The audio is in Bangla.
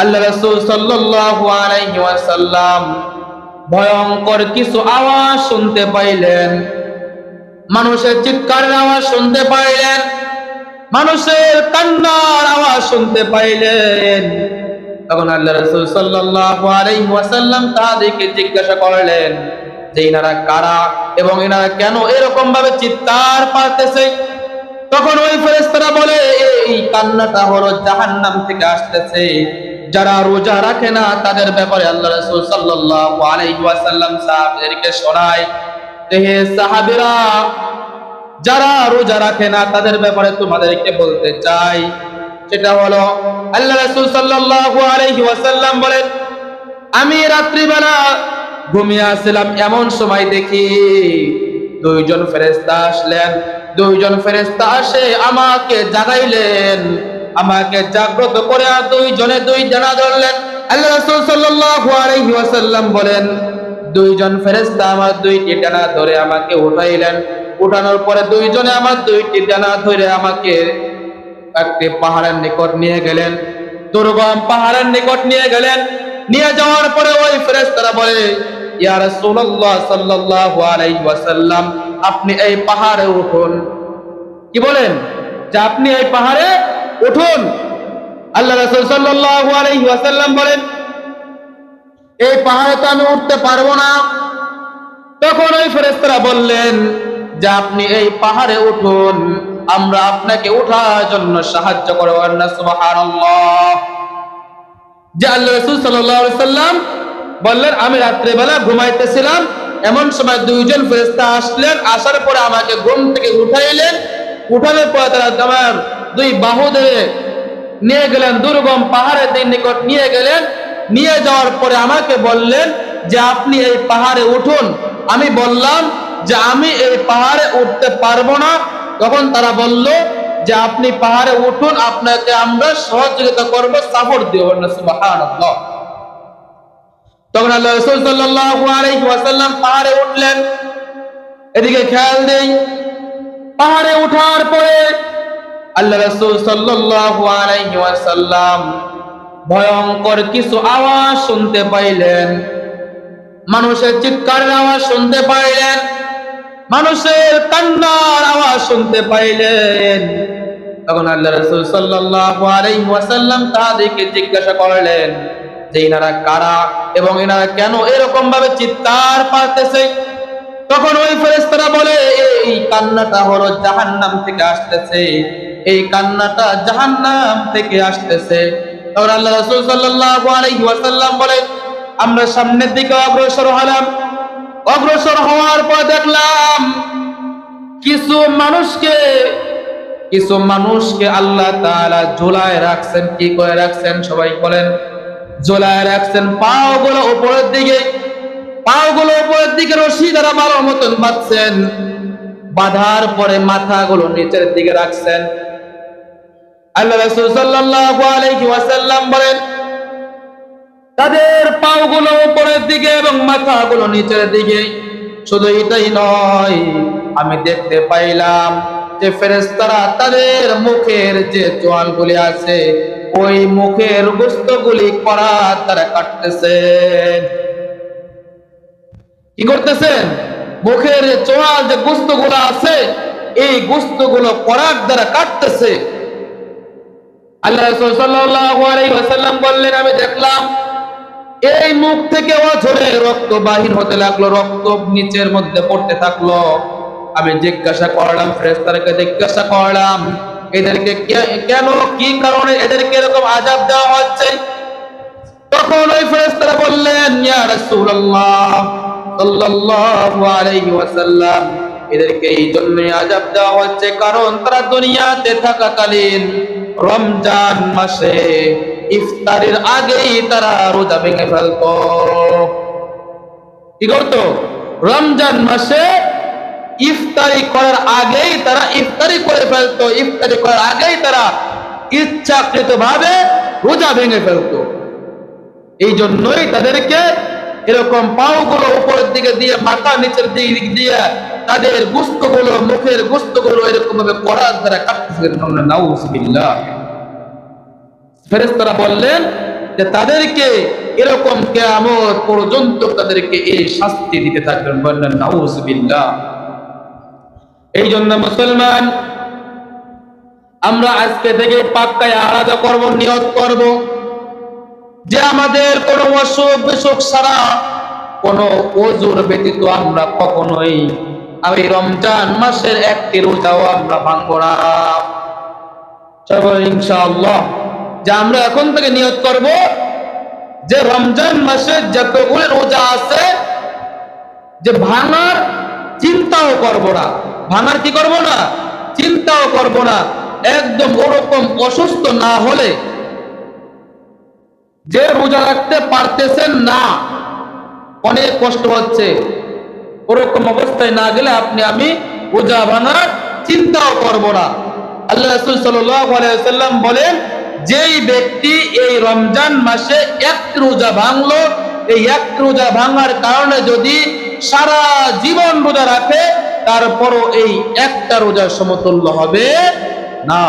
আল্লাহ রাসূল সাল্লাল্লাহু আলাইহি ওয়াসাল্লাম ভয়ঙ্কর কিছু আওয়াজ শুনতে পাইলেন। মানুষের চিৎকারের আওয়াজ শুনতে পাইলেন, মানুষের কান্নার আওয়াজ শুনতে পাইলেন। তখন আল্লাহ রাসূল সাল্লাল্লাহু আলাইহি ওয়াসাল্লাম তাদেরকে জিজ্ঞাসা করলেন যে এনারা কারা এবং এনারা কেন এরকম ভাবে চিৎকার পাড়তেছে। তখন ওই ফেরেশতারা বলে, এই কান্নাটা হলো জাহান্নাম থেকে আসতেছে। যারা রোজা রাখে না তাদের ব্যাপারে আল্লাহ রাসূল সাল্লাল্লাহু আলাইহি ওয়াসাল্লাম সাহাবীদেরকে শোনায় যে, হে সাহাবীরা, যারা রোজা রাখে না তাদের ব্যাপারে তোমাদেরকে বলতে চাই। সেটা হলো, আল্লাহ রাসূল সাল্লাল্লাহু আলাইহি ওয়াসাল্লাম বলেন, আমি রাত্রিবেলা ঘুমিয়ে আসছিলাম, এমন সময় দেখি দুইজন ফেরেশতা আসলেন। দুইজন ফেরেশতা আসে আমাকে জাগাইলেন, আমাকে জাগ্রত করে আর দুইজনে দুই ডানা ধরলেন। আল্লাহ রাসূল সাল্লাল্লাহু আলাইহি ওয়াসাল্লাম বলেন, দুইজন ফেরেশতা আমার দুইটি ডানা ধরে আমাকে উঠাইলেন। উঠানোর পরে দুইজনে আমার দুইটি ডানা ধরে আমাকে একটি পাহাড়ের নিকট নিয়ে গেলেন, দুর্গম পাহাড়ের নিকট নিয়ে গেলেন। নিয়ে যাওয়ার পরে ওই ফেরেশতারা বলে, ইয়া রাসূলুল্লাহ সাল্লাল্লাহু আলাইহি ওয়াসাল্লাম, আপনি এই পাহাড়ে উঠুন। কি বলেন? যে আপনি এই পাহাড়ে উঠুন। আল্লাহ রাসূল সাল্লাল্লাহু আলাইহি ওয়াসাল্লাম বলেন, এই পাহাড়ে তো আমি উঠতে পারবো না। তখন ওই ফেরেশতারা বললেন যে আপনি এই পাহাড়ে উঠুন, আমরা আপনাকে ওঠার জন্য সাহায্য করব না। সুবহানাল্লাহ। যে আল্লাহ রাসূল সাল্লাল্লাহু আলাইহি ওয়াসাল্লাম বললেন, আমি রাত্রে বেলা ঘুমাইতেছিলাম, এমন সময় দুইজন ফেরেশতা আসলেন। আসার পরে আমাকে ঘুম থেকে উঠাইলেন। উঠানোর পরে তারা আমার দুই বাহু ধরে নিয়ে গেলেন, দুর্গম পাহাড়ের নিকট নিয়ে গেলেন। নিয়ে যাওয়ার পরে আমাকে বললেন যে আপনি এই পাহাড়ে উঠুন। আমি বললাম যে আমি এই পাহাড়ে উঠতে পারবো না। তখন তারা বলল যে আপনি পাহাড়ে উঠুন, আপনাকে আমরা সহযোগিতা করব, সাপোর্ট দিব না। সুবহানাল্লাহ। তখন আল্লাহ রাসূল সাল্লাল্লাহু আলাইহি ওয়াসাল্লাম পাহাড়ে উঠলেন। এদিকে খেয়াল দেই, পাহাড়ে ওঠার পরে আল্লাহ রাসূল সাল্লাল্লাহু আলাইহি ওয়াসাল্লাম ভয়ঙ্কর কিছু আওয়াজ শুনতে পাইলেন। মানুষের চিৎকারের আওয়াজ শুনতে পাইলেন, মানুষের কান্নার আওয়াজ শুনতে পাইলেন। তখন আল্লাহ রাসূল সাল্লাল্লাহু আলাইহি ওয়াসাল্লাম তাদেরকে জিজ্ঞাসা করলেন যে এনারা কারা এবং এনারা কেন এরকম ভাবে চিৎকার পাড়তেছে। তখন ওই ফেরেশতারা বলে, এই কান্নাটা হলো জাহান্নাম থেকে আসতেছে, এই কান্নাটা জাহান্নাম থেকে আসতেছে। তখন আল্লাহ রাসূল সাল্লাল্লাহু আলাইহি ওয়াসাল্লাম বলে, আমরা সামনের দিকে অগ্রসর হলাম। অগ্রসর হওয়ার পর দেখলাম কিছু মানুষকে আল্লাহ তাআলা ঝুলায় রাখছেন। কি করে রাখছেন? সবাই বলেন। ঝুলায় রাখছেন পাগুলো উপরের দিকে রশি দ্বারা ভালো মতন বাঁধছেন। বাঁধার পরে মাথাগুলো নিচের দিকে রাখছেন। আল্লাহ রাসূল সাল্লাল্লাহু আলাইহি ওয়াসাল্লাম বলেন, তাদের পাগুলো উপরের দিকে এবং মাথাগুলো নিচের দিকে। শুধু এটাই নয়, আমি দেখতে পাইলাম যে ফেরেশতারা তাদের মুখের যে চোয়ালগুলি আছে, ওই মুখের গোশতগুলি করাত দ্বারা কাটতেছেন। কি করতেছেন? মুখের চোয়াল যে গোশতগুলো আছে, এই গোশতগুলো করাত দ্বারা কাটতেছে। আল্লাহ রাসূল সাল্লাল্লাহু আলাইহি ওয়াসাল্লাম বললেন, আমি দেখলাম এই মুখ থেকে অঝরে রক্ত বাহির হতে লাগলো, রক্ত নিচের মধ্যে পড়তে থাকলো। আমি জিজ্ঞাসা করলাম, ফেরেশতাদেরকে জিজ্ঞাসা করলাম, এদেরকে কেন, কি কারণে এদেরকে এরকম আযাব দেওয়া হচ্ছে? তখন ওই ফেরেশতারা বললেন, ইয়া রাসূলুল্লাহ সাল্লাল্লাহু আলাইহি ওয়াসাল্লাম, এদেরকে এই জন্যই আযাব দেওয়া হচ্ছে কারণ তারা দুনিয়াতে থাকাকালীন রমজান মাসে ইফতারের আগেই তারা রোজা ভেঙে ফেলতো। কি করতো? রমজান মাসে ইফতারি করার আগেই তারা ইফতারি করে ফেলতো। ইফতারি করার আগেই তারা ইচ্ছাকৃতভাবে রোজা ভেঙে ফেলতো। এই জন্যই তাদেরকে এরকম পাগুলো উপরের দিকে দিয়ে, মাথা নিচের দিকে দিয়ে তাদের গোশতগুলো, মুখের গোশতগুলো এরকম ভাবে করার দ্বারা কাটতেছিলেন। নাউযুবিল্লাহ। ফেরেশতারা বললেন যে তাদেরকে এরকম কিয়ামত পর্যন্ত তাদেরকে এই শাস্তি দিতে থাকবেন। বলেন নাউজুবিল্লাহ। এই জন্য মুসলমান, আমরা আজকে থেকে পাক্কায় আলাদা করব, নিয়ত করব যে আমাদের কোনো অসুখ বিসুখ ছাড়া, কোনো ওযুর ব্যতীত আমরা কখনোই এই রমজান মাসের একটি রোজাও আমরা ভাঙব না। সবাই ইনশাআল্লাহ যে আমরা এখন থেকে নিয়ত করব যে রমজান মাসে যতগুলো রোজা আছে যে ভাঙার চিন্তাও করব না। ভাঙার কি করব না? চিন্তাও করব না। একদম ওরকম অসুস্থ না হলে, যে রোজা রাখতে পারতেছেন না, অনেক কষ্ট হচ্ছে, ওরকম অবস্থায় না গেলে আমি রোজা ভাঙার চিন্তাও করব না। আল্লাহ রাসূল সাল্লাল্লাহু আলাইহি ওয়াসাল্লাম বলেন, যেই ব্যক্তি এই রমজান মাসে এক রোজা ভাঙলো, এই এক রোজা ভাঙার কারণে যদি সারা জীবন রোজা রাখে, তারপরও এই একটা রোজার সমতুল্য হবে না।